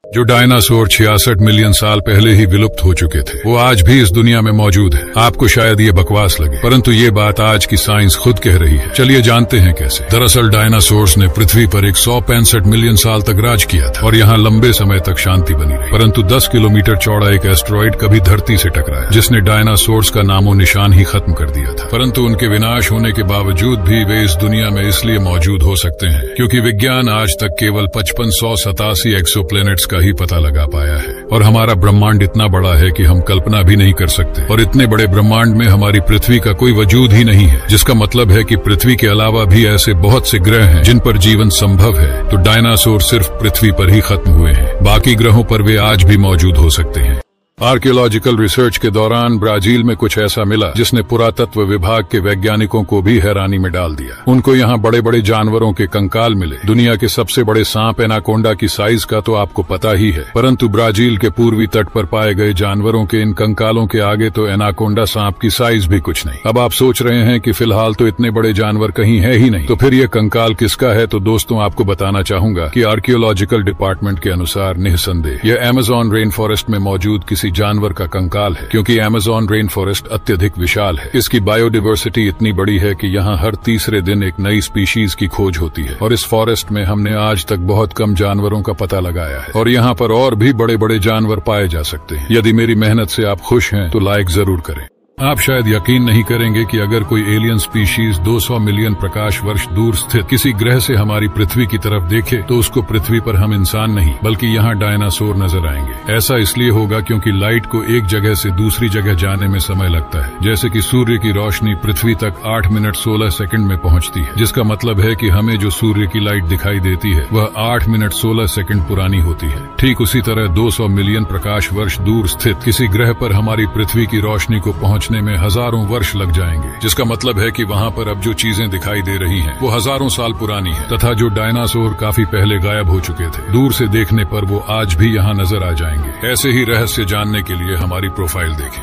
जो dinosaur 66 million साल पहले ही विलुप्त हो चुके थे, वो आज भी इस दुनिया में मौजूद है। आपको शायद ये बकवास लगे, परंतु ये बात आज की साइंस खुद कह रही है। चलिए जानते हैं कैसे। दरअसल डायनासोर्स ने पृथ्वी पर 165 मिलियन साल तक राज किया था और यहाँ लंबे समय तक शांति बनी रही। परंतु 10 किलोमीटर चौड़ा एक एस्टेरॉइड कभी धरती से टकराया, जिसने डायनासोर्स का नामो निशान ही खत्म कर दिया था। परंतु उनके विनाश होने के बावजूद भी वे इस दुनिया में इसलिए मौजूद हो सकते हैं क्योंकि विज्ञान आज तक केवल 5587 एक्सोप्लैनेट्स का ही पता लगा पाया है और हमारा ब्रह्मांड इतना बड़ा है कि हम कल्पना भी नहीं कर सकते। और इतने बड़े ब्रह्मांड में हमारी पृथ्वी का कोई वजूद ही नहीं है, जिसका मतलब है कि पृथ्वी के अलावा भी ऐसे बहुत से ग्रह हैं जिन पर जीवन संभव है। तो डायनासोर सिर्फ पृथ्वी पर ही खत्म हुए हैं, बाकी ग्रहों पर वे आज भी मौजूद हो सकते हैं। आर्कियोलॉजिकल रिसर्च के दौरान ब्राजील में कुछ ऐसा मिला जिसने पुरातत्व विभाग के वैज्ञानिकों को भी हैरानी में डाल दिया। उनको यहाँ बड़े बड़े जानवरों के कंकाल मिले। दुनिया के सबसे बड़े सांप एनाकोंडा की साइज का तो आपको पता ही है, परंतु ब्राजील के पूर्वी तट पर पाए गए जानवरों के इन कंकालों के आगे तो एनाकोंडा सांप की साइज भी कुछ नहीं। अब आप सोच रहे हैं कि फिलहाल तो इतने बड़े जानवर कहीं है ही नहीं, तो फिर ये कंकाल किसका है? तो दोस्तों आपको बताना चाहूंगा कि आर्कियोलॉजिकल डिपार्टमेंट के अनुसार निःसंदेह यह अमेज़न रेन फॉरेस्ट में मौजूद किसी जानवर का कंकाल है, क्योंकि अमेज़न रेन फॉरेस्ट अत्यधिक विशाल है। इसकी बायोडाइवर्सिटी इतनी बड़ी है कि यहाँ हर तीसरे दिन एक नई स्पीशीज की खोज होती है और इस फॉरेस्ट में हमने आज तक बहुत कम जानवरों का पता लगाया है और यहाँ पर और भी बड़े बड़े जानवर पाए जा सकते हैं। यदि मेरी मेहनत से आप खुश हैं तो लाइक जरूर करें। आप शायद यकीन नहीं करेंगे कि अगर कोई एलियन स्पीशीज 200 मिलियन प्रकाश वर्ष दूर स्थित किसी ग्रह से हमारी पृथ्वी की तरफ देखे तो उसको पृथ्वी पर हम इंसान नहीं बल्कि यहाँ डायनासोर नजर आएंगे। ऐसा इसलिए होगा क्योंकि लाइट को एक जगह से दूसरी जगह जाने में समय लगता है। जैसे कि सूर्य की रोशनी पृथ्वी तक 8 मिनट 16 सेकंड में पहुंचती है, जिसका मतलब है कि हमें जो सूर्य की लाइट दिखाई देती है वह 8 मिनट 16 सेकंड पुरानी होती है। ठीक उसी तरह 200 मिलियन प्रकाश वर्ष दूर स्थित किसी ग्रह पर हमारी पृथ्वी की रोशनी को पहुंचने में हजारों वर्ष लग जाएंगे, जिसका मतलब है कि वहाँ पर अब जो चीजें दिखाई दे रही हैं वो हजारों साल पुरानी है तथा जो डायनासोर काफी पहले गायब हो चुके थे, दूर से देखने पर वो आज भी यहाँ नजर आ जाएंगे। ऐसे ही रहस्य जानने के लिए हमारी प्रोफाइल देखें।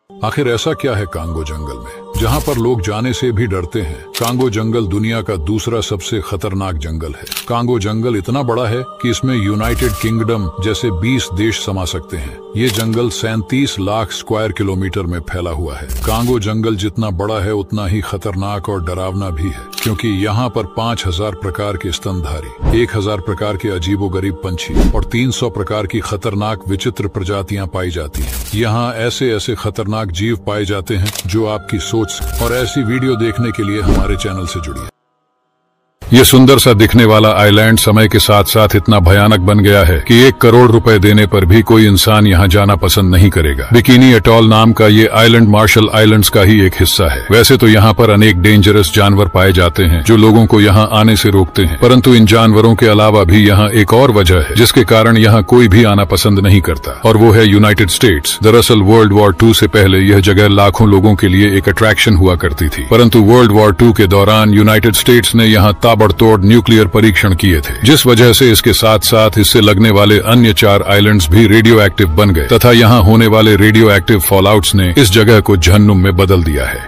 आखिर ऐसा क्या है कांगो जंगल में जहाँ पर लोग जाने से भी डरते हैं? कांगो जंगल दुनिया का दूसरा सबसे खतरनाक जंगल है। कांगो जंगल इतना बड़ा है कि इसमें यूनाइटेड किंगडम जैसे 20 देश समा सकते हैं। ये जंगल 37 लाख स्क्वायर किलोमीटर में फैला हुआ है। कांगो जंगल जितना बड़ा है उतना ही खतरनाक और डरावना भी है, क्योंकि यहाँ पर 5000 प्रकार के स्तनधारी, 1000 प्रकार के अजीबोगरीब पंछी और 300 प्रकार की खतरनाक विचित्र प्रजातियां पाई जाती हैं। यहाँ ऐसे ऐसे खतरनाक जीव पाए जाते हैं जो आपकी सोच। और ऐसी वीडियो देखने के लिए हमारे चैनल से जुड़िए। ये सुंदर सा दिखने वाला आइलैंड समय के साथ साथ इतना भयानक बन गया है कि 1 करोड़ रुपए देने पर भी कोई इंसान यहाँ जाना पसंद नहीं करेगा। बिकिनी एटॉल नाम का ये आइलैंड मार्शल आइलैंड्स का ही एक हिस्सा है। वैसे तो यहाँ पर अनेक डेंजरस जानवर पाए जाते हैं जो लोगों को यहाँ आने से रोकते हैं, परंतु इन जानवरों के अलावा भी यहाँ एक और वजह है जिसके कारण यहाँ कोई भी आना पसंद नहीं करता, और वो है यूनाइटेड स्टेट्स। दरअसल वर्ल्ड वॉर 2 से पहले यह जगह लाखों लोगों के लिए एक अट्रैक्शन हुआ करती थी, परंतु वर्ल्ड वॉर 2 के दौरान यूनाइटेड स्टेट्स ने यहाँ ताबड़तोड़ न्यूक्लियर परीक्षण किए थे, जिस वजह से इसके साथ साथ इससे लगने वाले अन्य 4 आइलैंड्स भी रेडियो एक्टिव बन गए तथा यहाँ होने वाले रेडियो एक्टिव फॉलआउट्स ने इस जगह को जहन्नुम में बदल दिया है।